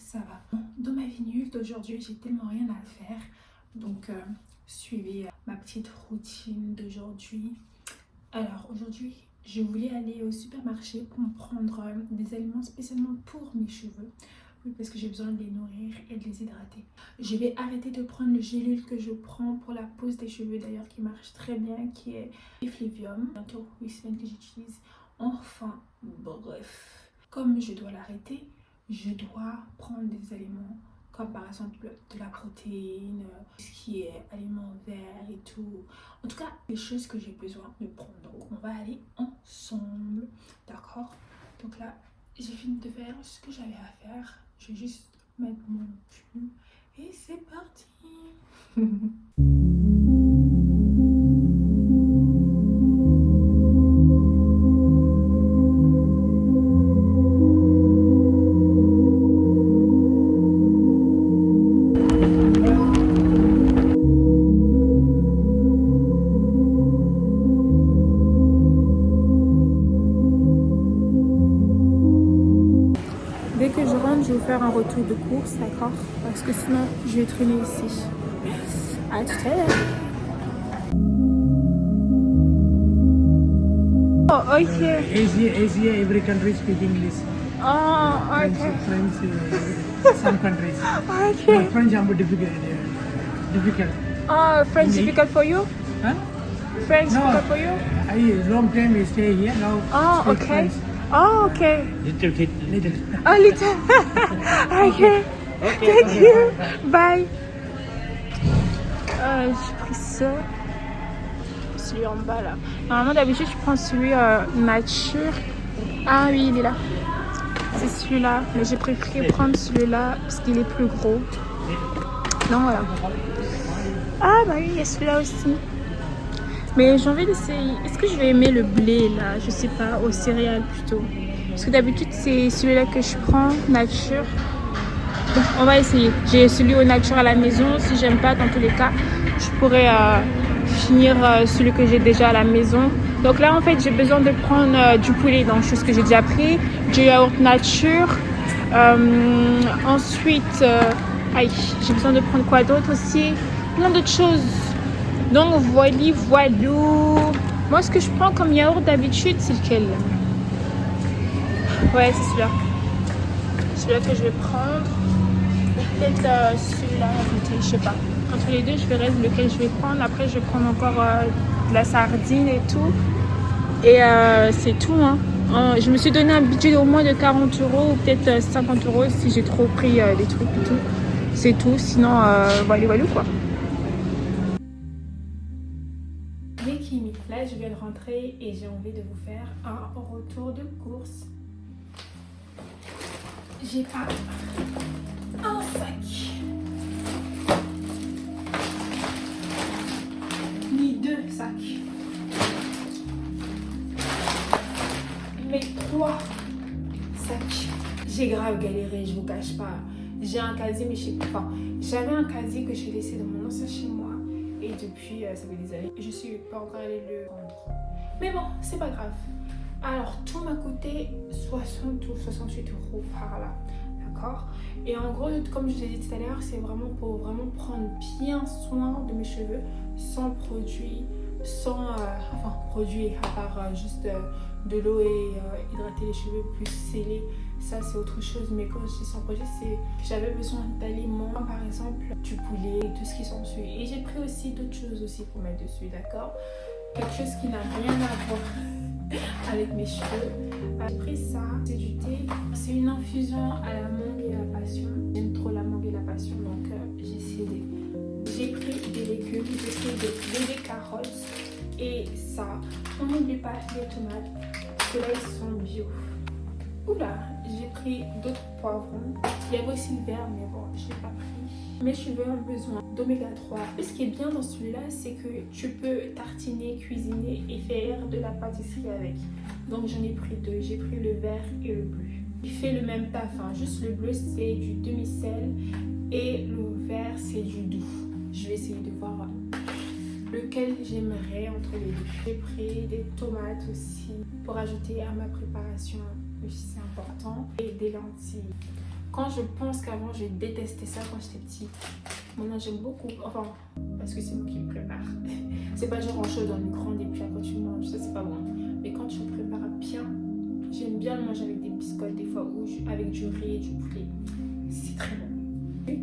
ça va. Dans ma vie nulle d'aujourd'hui, j'ai tellement rien à faire. Donc, suivez ma petite routine d'aujourd'hui. Alors, aujourd'hui, je voulais aller au supermarché pour me prendre des aliments spécialement pour mes cheveux. Oui, parce que j'ai besoin de les nourrir et de les hydrater. Je vais arrêter de prendre le gélule que je prends pour la pose des cheveux d'ailleurs, qui marche très bien, qui est Effluvium. Bientôt 8 semaines que j'utilise. Enfin, bref. Comme je dois l'arrêter, je dois prendre des aliments comme par exemple de la protéine, ce qui est aliments verts et tout. En tout cas, les choses que j'ai besoin de prendre. Donc, on va aller ensemble, d'accord? Donc là, j'ai fini de faire ce que j'avais à faire. Je vais juste mettre mon pull et c'est parti. Dès que je rentre, je vais faire un retour de course, d'accord? Parce que sinon, je vais traîner ici. À tout à l'heure. Oh, ok. Asia, every country speak English. Oh, ok. French, some countries. Ok. But French are difficult. Difficult. Oh, French difficult for you? Huh? French No. difficult for you? I long time we stay here now. Oh, speak okay. French. Oh, okay. Little. Oh, little. Okay. Thank you. Bye. J'ai pris ça. Celui en bas là. Normalement, d'habitude, je prends celui nature. Ah oui, il est là. C'est celui-là. Mais j'ai préféré prendre celui-là parce qu'il est plus gros. Donc voilà. Ah bah oui, il y a celui-là aussi. Mais j'ai envie d'essayer. Est-ce que je vais aimer le blé là? Je sais pas, aux céréales plutôt. Parce que d'habitude c'est celui-là que je prends, nature. Donc on va essayer. J'ai celui au nature à la maison. Si j'aime pas, dans tous les cas, je pourrais finir celui que j'ai déjà à la maison. Donc là en fait j'ai besoin de prendre du poulet, donc chose que j'ai déjà pris, du yaourt nature. Ensuite, j'ai besoin de prendre quoi d'autre aussi? Plein d'autres choses. Donc voilou. Moi ce que je prends comme yaourt d'habitude c'est lequel? Ouais, c'est celui-là. Celui-là que je vais prendre. Ou peut-être celui-là à côté, je sais pas. Entre les deux je verrai lequel je vais prendre. Après je vais prendre encore de la sardine et tout. Et c'est tout hein. Je me suis donné un budget au moins de 40 € ou peut-être 50 € si j'ai trop pris des trucs et tout. C'est tout, sinon voilou quoi. Là, je viens de rentrer et j'ai envie de vous faire un retour de course. J'ai pas un sac, ni 2 sacs, mais 3 sacs. J'ai grave galéré, je vous cache pas. J'ai un casier, mais je sais pas. Enfin, j'avais un casier que j'ai laissé dans mon ancien chez moi. Et depuis, ça fait des années, je suis pas encore allée le prendre. Mais bon, c'est pas grave. Alors, tout m'a coûté 60 ou 68 € par là. D'accord? Et en gros, comme je vous ai dit tout à l'heure, c'est vraiment pour vraiment prendre bien soin de mes cheveux, sans produit, sans produit à part juste de l'eau et hydrater les cheveux plus scellés. Ça c'est autre chose, mais quand je dis sans produit, c'est que j'avais besoin d'aliments, par exemple du poulet, tout ce qui s'ensuit. Et j'ai pris aussi d'autres choses aussi pour mettre dessus, d'accord? Quelque chose qui n'a rien à voir avec mes cheveux. J'ai pris ça, c'est du thé. C'est une infusion à la mangue et la passion. J'aime trop la mangue et la passion, donc j'ai essayé. J'ai pris des légumes, j'ai pris des carottes et ça. On n'oublie pas les tomates, parce que là ils sont bio. Oula, j'ai pris d'autres poivrons. Il y avait aussi le vert, mais bon, je ne l'ai pas pris. Mes cheveux ont besoin d'oméga 3. Et ce qui est bien dans celui-là, c'est que tu peux tartiner, cuisiner et faire de la pâtisserie avec. Donc j'en ai pris 2. J'ai pris le vert et le bleu. Il fait le même taf, hein. Juste le bleu, c'est du demi-sel et le vert, c'est du doux. Je vais essayer de voir lequel j'aimerais entre les deux. J'ai pris des tomates aussi pour ajouter à ma préparation, aussi c'est important, et des lentilles. Quand je pense qu'avant je détestais ça quand j'étais petite, maintenant j'aime beaucoup. Enfin, parce que c'est moi qui le prépare. C'est pas genre en chaud dans le micro-ondes et puis après tu manges, ça c'est pas bon. Mais quand tu le prépares bien, j'aime bien le manger avec des biscottes des fois ou avec du riz et du poulet. C'est très bon.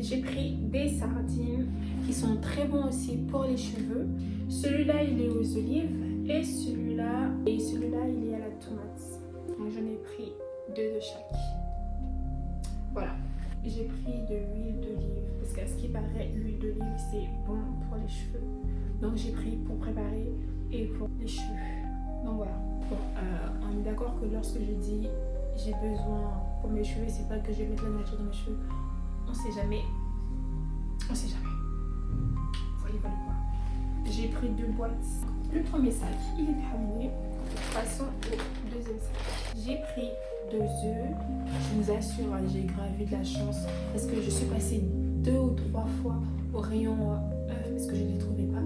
J'ai pris des sardines qui sont très bons aussi pour les cheveux. Celui-là il est aux olives et celui-là il est à la tomate. Donc j'en ai pris 2 de chaque. Voilà. J'ai pris de l'huile d'olive parce qu'à ce qui paraît l'huile d'olive c'est bon pour les cheveux. Donc j'ai pris pour préparer et pour les cheveux. Donc voilà. Bon, on est d'accord que lorsque je dis j'ai besoin pour mes cheveux, c'est pas que je vais mettre la nature dans mes cheveux. On sait jamais. On sait jamais. Voyez pas le quoi. J'ai pris 2 boîtes. Le premier sac, il est terminé. Passons au deuxième sac. J'ai pris 2 œufs. Je vous assure, j'ai grave eu de la chance parce que je suis passée 2 ou 3 fois au rayon œufs parce que je ne les trouvais pas.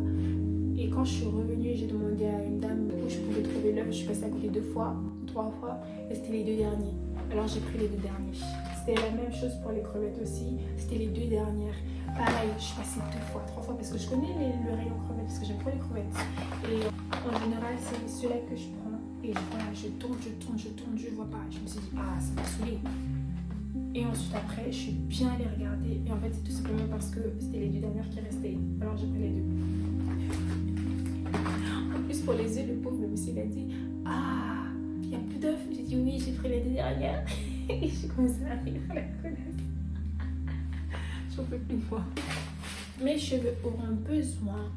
Et quand je suis revenue, j'ai demandé à une dame où je pouvais trouver l'œuf. Je suis passée à côté 2 fois, 3 fois et c'était les 2 derniers. Alors j'ai pris les 2 derniers. C'était la même chose pour les crevettes aussi. C'était les 2 dernières. Pareil, je suis passée 2 fois, 3 fois parce que je connais le rayon crevettes parce que j'aime trop les crevettes. Et en général, c'est ceux-là que je prends. Et voilà, je tourne, je vois pas. Je me suis dit, ah, ça m'a saoulée. Et ensuite, après, je suis bien allée regarder. Et en fait, c'est tout simplement parce que c'était les 2 dernières qui restaient. Alors j'ai pris les 2. En plus, pour les œufs, le pauvre monsieur il a dit, ah, il n'y a plus d'œufs. J'ai dit, oui, j'ai pris les 2 dernières. Et j'ai commencé à rire à la connasse. J'en peux plus de moi. Mes cheveux auront besoin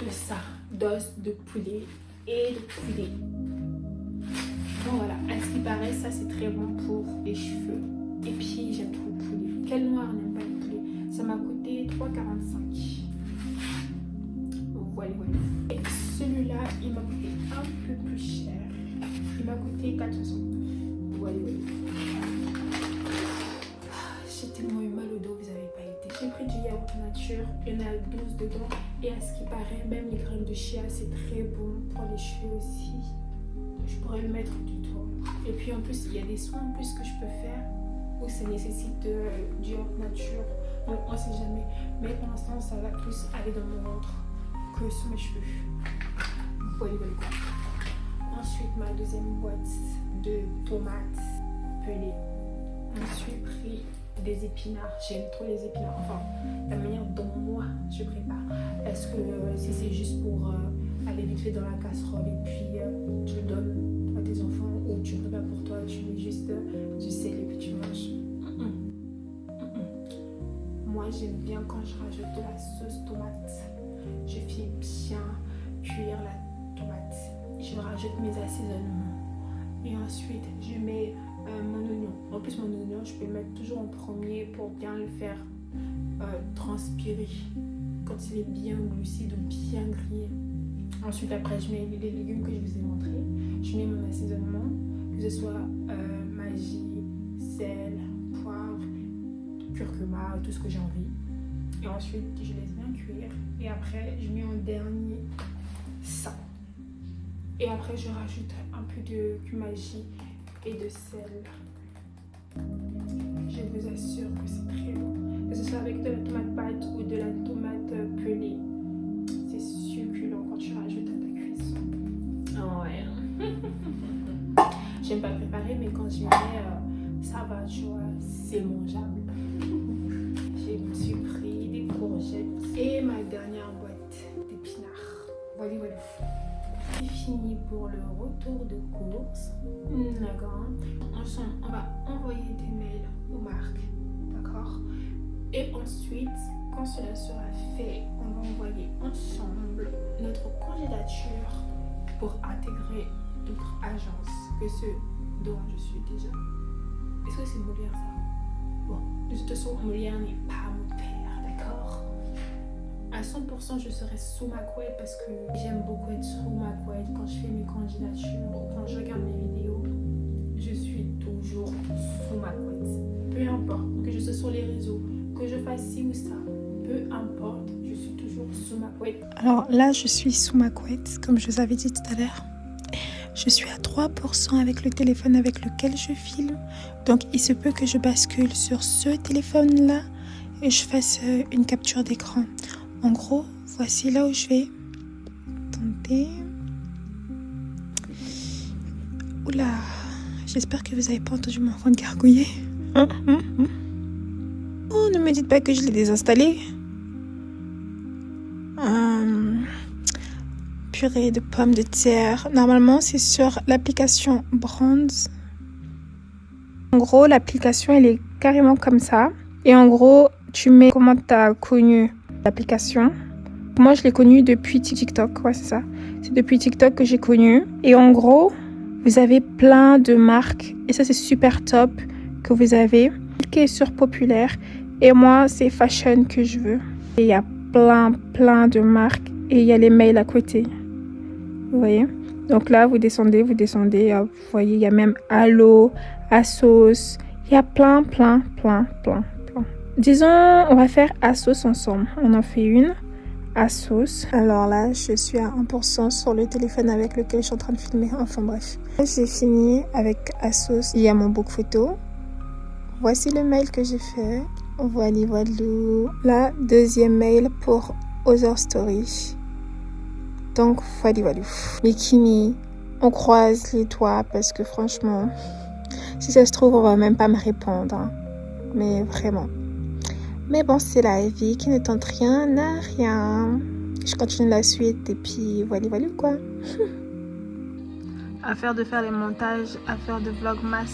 de ça, d'os de poulet et de poulet. Bon voilà, à ce qui paraît, ça c'est très bon pour les cheveux. Et puis j'aime trop le poulet. Quel noir n'aime pas le poulet? Ça m'a coûté 3,45. Voilà. Et celui-là, il m'a coûté un peu plus cher. Il m'a coûté 4,69. Voilà. J'ai tellement eu mal au dos, vous n'avez pas été. J'ai pris du yaourt nature, il y en a 12 dedans. Et à ce qui paraît, même les graines de chia, c'est très bon pour les cheveux aussi. Je pourrais le mettre du tout. Et puis en plus, il y a des soins en plus que je peux faire où ça nécessite du yaourt nature. Donc on ne sait jamais. Mais pour l'instant, ça va plus aller dans mon ventre que sur mes cheveux. Voilà. Ensuite, ma deuxième boîte de tomates pelées. Ensuite, pris des épinards. J'aime trop les épinards. Enfin, la manière dont moi je prépare. Parce que si c'est juste pour aller vite fait dans la casserole et puis tu le donnes à tes enfants ou tu prépares pour toi, tu mets juste du sel et puis tu manges. Moi, j'aime bien quand je rajoute de la sauce tomate. Je fais bien cuire la tomate. Je rajoute mes assaisonnements. Et ensuite, je mets mon oignon. En plus, mon oignon, je peux le mettre toujours en premier pour bien le faire transpirer. Quand il est bien glucide ou bien grillé. Ensuite, après, je mets les légumes que je vous ai montrés. Je mets mon assaisonnement, que ce soit magie, sel, poivre, curcuma, tout ce que j'ai envie. Et ensuite, je laisse bien cuire. Et après, je mets en dernier ça. Et après, je rajoute un peu de magie et de sel. Je vous assure que c'est très bon. Que ce soit avec de la tomate pâte ou de la tomate pelée. C'est succulent quand tu rajoutes à ta cuisson. Oh ouais. J'aime pas préparer, mais quand j'y mets, ça va, tu vois, c'est mangeable. J'ai aussi pris des courgettes et ma dernière boîte d'épinards. Voilà. C'est fini pour le retour de course. D'accord. Ensemble, on va envoyer des mails aux marques. D'accord. Et ensuite, quand cela sera fait, on va envoyer ensemble notre candidature pour intégrer d'autres agences que ceux dont je suis déjà. Est-ce que c'est Molière ça? Bon, de toute façon, Molière n'est pas mon père, d'accord? À 100%, je serai sous ma couette parce que j'aime beaucoup être sous ma couette quand je fais mes candidatures ou quand je regarde mes vidéos. Je suis toujours sous ma couette. Peu importe, que je sois sur les réseaux, que je fasse ci ou ça, peu importe, je suis toujours sous ma couette. Alors là, je suis sous ma couette, comme je vous avais dit tout à l'heure. Je suis à 3% avec le téléphone avec lequel je filme. Donc il se peut que je bascule sur ce téléphone-là et je fasse une capture d'écran. En gros, voici là où je vais. Attendez. Oula, j'espère que vous n'avez pas entendu mon enfant gargouiller. Oh, ne me dites pas que je l'ai désinstallé. Purée de pommes de terre. Normalement, c'est sur l'application Brands. En gros, l'application, elle est carrément comme ça. Et en gros, tu mets comment tu as connu l'application. Moi, je l'ai connue depuis TikTok. Ouais, c'est ça. C'est depuis TikTok que j'ai connu. Et en gros, vous avez plein de marques. Et ça, c'est super top que vous avez. Cliquez sur populaire. Et moi, c'est fashion que je veux. Et il y a plein de marques. Et il y a les mails à côté. Vous voyez? Donc là, vous descendez. Vous voyez, il y a même Allo, Asos. Il y a plein. Disons, on va faire Asos ensemble. On en fait une. Asos. Alors là, je suis à 1% sur le téléphone avec lequel je suis en train de filmer. Enfin bref. J'ai fini avec Asos. Il y a mon book photo. Voici le mail que j'ai fait. Voilà. La deuxième mail pour Other Story. Donc, voilà. Bikini, on croise les doigts parce que franchement, si ça se trouve, on va même pas me répondre. Hein. Mais vraiment. Mais bon, c'est la vie qui ne tente rien à rien. Je continue la suite et puis voilà quoi. Affaire de faire les montages, affaire de vlogmas.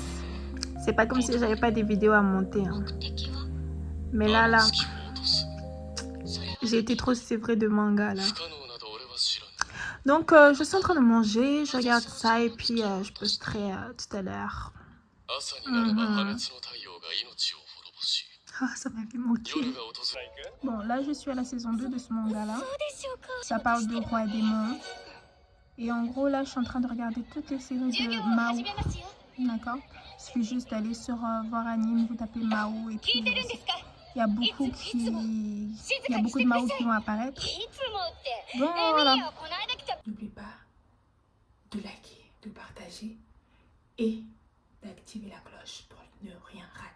C'est pas comme si j'avais pas des vidéos à monter. Hein. Mais là, j'ai été trop sévrée de manga là. Donc, je suis en train de manger, je regarde ça et puis je posterai tout à l'heure. Ah, ça m'a fait manquer. Bon, là, je suis à la saison 2 de ce manga-là. Ça parle de roi et démon. Et en gros, là, je suis en train de regarder toutes les séries de Mao. D'accord? Il suffit juste d'aller sur voir anime, vous tapez Mao et puis il y a beaucoup de Mao qui vont apparaître. Bon, voilà. N'oublie pas de liker, de partager et d'activer la cloche pour ne rien rater.